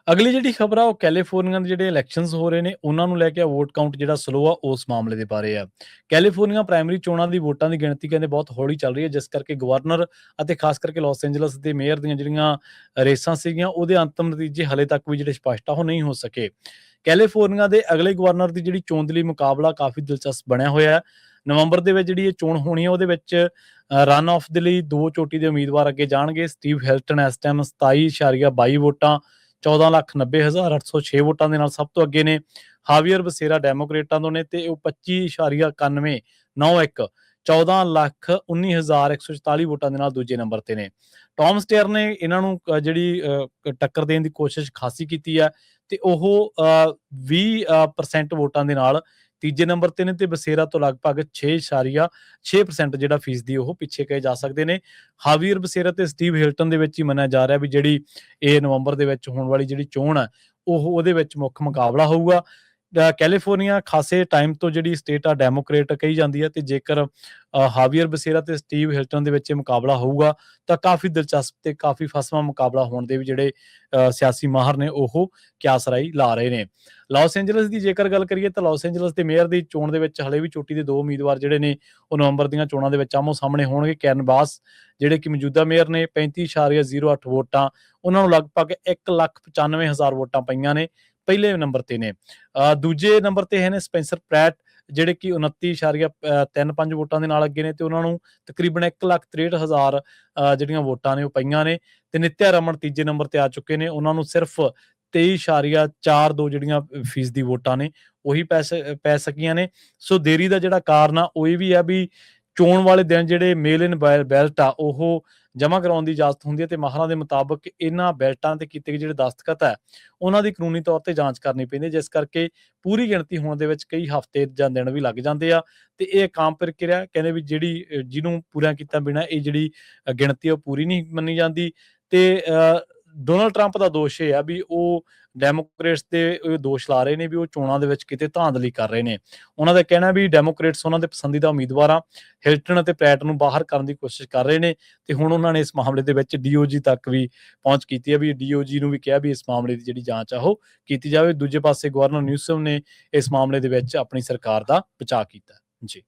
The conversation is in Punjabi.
ਅਗਲੀ ਜਿਹੜੀ ਖਬਰ ਆ ਉਹ ਕੈਲੀਫੋਰਨੀਆ ਦੇ ਜਿਹੜੇ ਇਲੈਕਸ਼ਨਸ ਹੋ ਰਹੇ ਨੇ ਉਹਨਾਂ ਨੂੰ ਲੈ ਕੇ ਵੋਟ ਕਾਊਂਟ ਜਿਹੜਾ ਸਲੋ ਆ ਉਸ ਮਾਮਲੇ ਦੇ ਬਾਰੇ ਆ। ਕੈਲੀਫੋਰਨੀਆ ਪ੍ਰਾਇਮਰੀ ਚੋਣਾਂ ਦੀ ਵੋਟਾਂ ਦੀ ਗਿਣਤੀ ਕਹਿੰਦੇ ਬਹੁਤ ਹੌਲੀ ਚੱਲ ਰਹੀ ਹੈ, ਜਿਸ ਕਰਕੇ ਗਵਰਨਰ ਅਤੇ ਖਾਸ ਕਰਕੇ ਲਾਸ ਐਂਜਲਸ ਦੇ ਮੇਅਰ ਦੀਆਂ ਜਿਹੜੀਆਂ ਰੇਸਾਂ ਸੀਗੀਆਂ ਉਹਦੇ ਅੰਤਮ ਨਤੀਜੇ ਹਲੇ ਤੱਕ ਵੀ ਜਿਹੜੇ ਸਪਸ਼ਟ ਆ ਉਹ ਨਹੀਂ ਹੋ ਸਕੇ। ਕੈਲੀਫੋਰਨੀਆ ਦੇ ਅਗਲੇ ਗਵਰਨਰ ਦੀ ਜਿਹੜੀ ਚੋਣ ਦੇ ਲਈ ਮੁਕਾਬਲਾ ਕਾਫੀ ਦਿਲਚਸਪ ਬਣਿਆ ਹੋਇਆ ਹੈ। ਨਵੰਬਰ ਦੇ ਵਿੱਚ ਜਿਹੜੀ ਇਹ ਚੋਣ ਹੋਣੀ ਹੈ ਉਹਦੇ ਵਿੱਚ ਰਨ ਆਫ ਦੇ ਲਈ ਦੋ ਚੋਟੀ ਦੇ ਉਮੀਦਵਾਰ ਅੱਗੇ ਜਾਣਗੇ। ਸਟੀਵ ਹਿਲਟਨ ਇਸ ਟਾਈਮ 27.22 ਵੋਟਾਂ 14,90,806 ਵੋਟਾਂ ਦੇ ਨਾਲ ਸਭ ਤੋਂ ਅੱਗੇ ਨੇ। ਹਾਵੀਅਰ ਬਸੇਰਾ ਡੈਮੋਕ੍ਰੇਟਾਂ ਤੋਂ ਨੇ ਤੇ ਉਹ 25.9191 14,19,144 ਵੋਟਾਂ ਦੇ ਨਾਲ ਦੂਜੇ ਨੰਬਰ ਤੇ ਨੇ। ਟੌਮ ਸਟੇਅਰ ਨੇ ਇਹਨਾਂ ਨੂੰ ਜਿਹੜੀ ਟੱਕਰ ਦੇਣ ਦੀ ਕੋਸ਼ਿਸ਼ ਖਾਸੀ ਕੀਤੀ ਹੈ ਤੇ ਉਹ 20% ਵੋਟਾਂ ਦੇ ਨਾਲ ਤੀਜੇ ਨੰਬਰ ਤੇ ਨੇ ਤੇ ਬਸੇਰਾ ਤੋਂ ਲਗਭਗ 6.6% ਜਿਹੜਾ ਫੀਸਦੀ ਉਹ ਪਿੱਛੇ ਕਹੇ ਜਾ ਸਕਦੇ ਨੇ। ਹਾਵੀਅਰ ਬਸੇਰਾ ਤੇ ਸਟੀਵ ਹਿਲਟਨ ਦੇ ਵਿੱਚ ਹੀ ਮੰਨਿਆ ਜਾ ਰਿਹਾ ਵੀ ਜਿਹੜੀ ਇਹ ਨਵੰਬਰ ਦੇ ਵਿੱਚ ਹੋਣ ਵਾਲੀ ਜਿਹੜੀ ਚੋਣ ਹੈ ਉਹਦੇ ਵਿੱਚ ਮੁੱਖ ਮੁਕਾਬਲਾ ਹੋਊਗਾ। ਕੈਲੀਫੋਰਨੀਆ ਖਾਸੇ ਟਾਈਮ ਤੋਂ ਜਿਹੜੀ ਸਟੇਟ ਆ ਡੈਮੋਕ੍ਰੇਟ ਕਹੀ ਜਾਂਦੀ ਹੈ ਤੇ ਜੇਕਰ ਹਾਵੀਅਰ ਬਸੇਰਾ ਤੇ ਸਟੀਵ ਹਿਲਟਨ ਦੇ ਵਿੱਚ ਇਹ ਮੁਕਾਬਲਾ ਹੋਊਗਾ ਤਾਂ ਕਾਫੀ ਦਿਲਚਸਪ ਤੇ ਕਾਫੀ ਫਸਵਾਂ ਮੁਕਾਬਲਾ ਹੋਣ ਦੇ ਵੀ ਜਿਹੜੇ ਸਿਆਸੀ ਮਾਹਰ ਨੇ ਉਹ ਕਿਆਸਰਾਈ ਲਾ ਰਹੇ ਨੇ। ਲਾਸ ਐਂਜਲਸ ਦੀ ਜੇਕਰ ਗੱਲ ਕਰੀਏ ਤਾਂ ਲਾਸ ਐਂਜਲਸ ਦੇ ਮੇਅਰ ਦੀ ਚੋਣ ਦੇ ਵਿੱਚ ਹਲੇ ਵੀ ਚੋਟੀ ਦੇ ਦੋ ਉਮੀਦਵਾਰ ਜਿਹੜੇ ਨੇ ਉਹ ਨਵੰਬਰ ਦੀਆਂ ਚੋਣਾਂ ਦੇ ਵਿੱਚ ਆਮੋ ਸਾਹਮਣੇ ਹੋਣਗੇ। ਕੈਰਨ ਬਾਸ ਜਿਹੜੇ ਕਿ ਮੌਜੂਦਾ ਮੇਅਰ ਨੇ 35.08 ਵੋਟਾਂ, ਉਹਨਾਂ ਨੂੰ ਲਗਭਗ 1,95,000 ਵੋਟਾਂ ਪਈਆਂ ਨੇ, ਪਹਿਲੇ ਨੰਬਰ ਤੇ ਨੇ। ਦੂਜੇ ਨੰਬਰ ਤੇ ਨੇ ਸਪੈਂਸਰ ਪ੍ਰੈਟ ਜਿਹੜੇ ਕਿ 29.35 ਵੋਟਾਂ ਦੇ ਨਾਲ ਅੱਗੇ ਨੇ ਤੇ ਉਹਨਾਂ ਨੂੰ ਤਕਰੀਬਨ 1,63,000 ਜਿਹੜੀਆਂ ਵੋਟਾਂ ਨੇ ਉਹ ਪਈਆਂ ਨੇ। ਤੇ ਨਿਤਿਆ ਰਮਨ ਤੀਜੇ ਨੰਬਰ ਤੇ ਆ ਚੁੱਕੇ ਨੇ, ਉਹਨਾਂ ਨੂੰ ਸਿਰਫ 23.42 ਜਿਹੜੀਆਂ ਫੀਸਦੀ ਵੋਟਾਂ ਨੇ ਉਹੀ ਪੈ ਸਕੀਆਂ ਨੇ। ਸੋ ਦੇਰੀ ਦਾ ਜਿਹੜਾ ਕਾਰਨ ਆ ਉਹ ਇਹ ਵੀ ਆ ਵੀ ਚੋਣ ਵਾਲੇ ਦਿਨ ਜਿਹੜੇ ਮੇਲ ਇਨ ਬੈਲਟ ਆ ਉਹ ਜਮ੍ਹਾਂ ਕਰਾਉਣ ਦੀ ਇਜਾਜ਼ਤ ਹੁੰਦੀ ਹੈ ਤੇ ਮਾਹਰਾਂ ਦੇ ਮੁਤਾਬਕ ਇਹਨਾਂ ਬੈਲਟਾਂ ਤੇ ਕੀਤੇ ਜਿਹੜੇ ਦਸਤਖਤ ਹੈ ਉਹਨਾਂ ਦੀ ਕਾਨੂੰਨੀ ਤੌਰ ਤੇ ਜਾਂਚ ਕਰਨੀ ਪੈਂਦੀ, ਜਿਸ ਕਰਕੇ ਪੂਰੀ ਗਿਣਤੀ ਹੋਣ ਦੇ ਵਿੱਚ ਕਈ ਹਫ਼ਤੇ ਜਾਂ ਦਿਨ ਵੀ ਲੱਗ ਜਾਂਦੇ ਆ। ਤੇ ਇਹ ਇੱਕ ਆਮ ਪ੍ਰਕਿਰਿਆ ਕਹਿੰਦੇ ਵੀ ਜਿਹੜੀ ਜਿਹਨੂੰ ਪੂਰਾ ਕੀਤਾ ਬਿਨਾਂ ਇਹ ਜਿਹੜੀ ਗਿਣਤੀ ਉਹ ਪੂਰੀ ਨਹੀਂ ਮੰਨੀ ਜਾਂਦੀ। ਤੇ ਡੋਨਾਲਡ ਟਰੰਪ ਦਾ ਦੋਸ਼ ਇਹ ਆ ਵੀ ਉਹ ਡੈਮੋਕ੍ਰੇਟਸ ਤੇ ਦੋਸ਼ ਲਾ ਰਹੇ ਨੇ ਵੀ ਉਹ ਚੋਣਾਂ ਦੇ ਵਿੱਚ ਕਿਤੇ ਧਾਂਦਲੀ ਕਰ ਰਹੇ ਨੇ। ਉਹਨਾਂ ਦਾ ਕਹਿਣਾ ਵੀ ਡੈਮੋਕ੍ਰੇਟਸ ਉਹਨਾਂ ਦੇ ਪਸੰਦੀਦਾ ਉਮੀਦਵਾਰਾਂ ਹਿਲਟਨ ਅਤੇ ਪ੍ਰੈਟ ਨੂੰ ਬਾਹਰ ਕਰਨ ਦੀ ਕੋਸ਼ਿਸ਼ ਕਰ ਰਹੇ ਨੇ ਤੇ ਹੁਣ ਉਹਨਾਂ ਨੇ ਇਸ ਮਾਮਲੇ ਦੇ ਵਿੱਚ DOJ ਤੱਕ ਵੀ ਪਹੁੰਚ ਕੀਤੀ ਹੈ ਵੀ DOJ ਨੂੰ ਵੀ ਕਿਹਾ ਵੀ ਇਸ ਮਾਮਲੇ ਦੀ ਜਿਹੜੀ ਜਾਂਚ ਆ ਉਹ ਕੀਤੀ ਜਾਵੇ। ਦੂਜੇ ਪਾਸੇ ਗਵਰਨਰ ਨਿਊਸਮ ਨੇ ਇਸ ਮਾਮਲੇ ਦੇ ਵਿੱਚ ਆਪਣੀ ਸਰਕਾਰ ਦਾ ਬਚਾਅ ਕੀਤਾ। ਜੀ।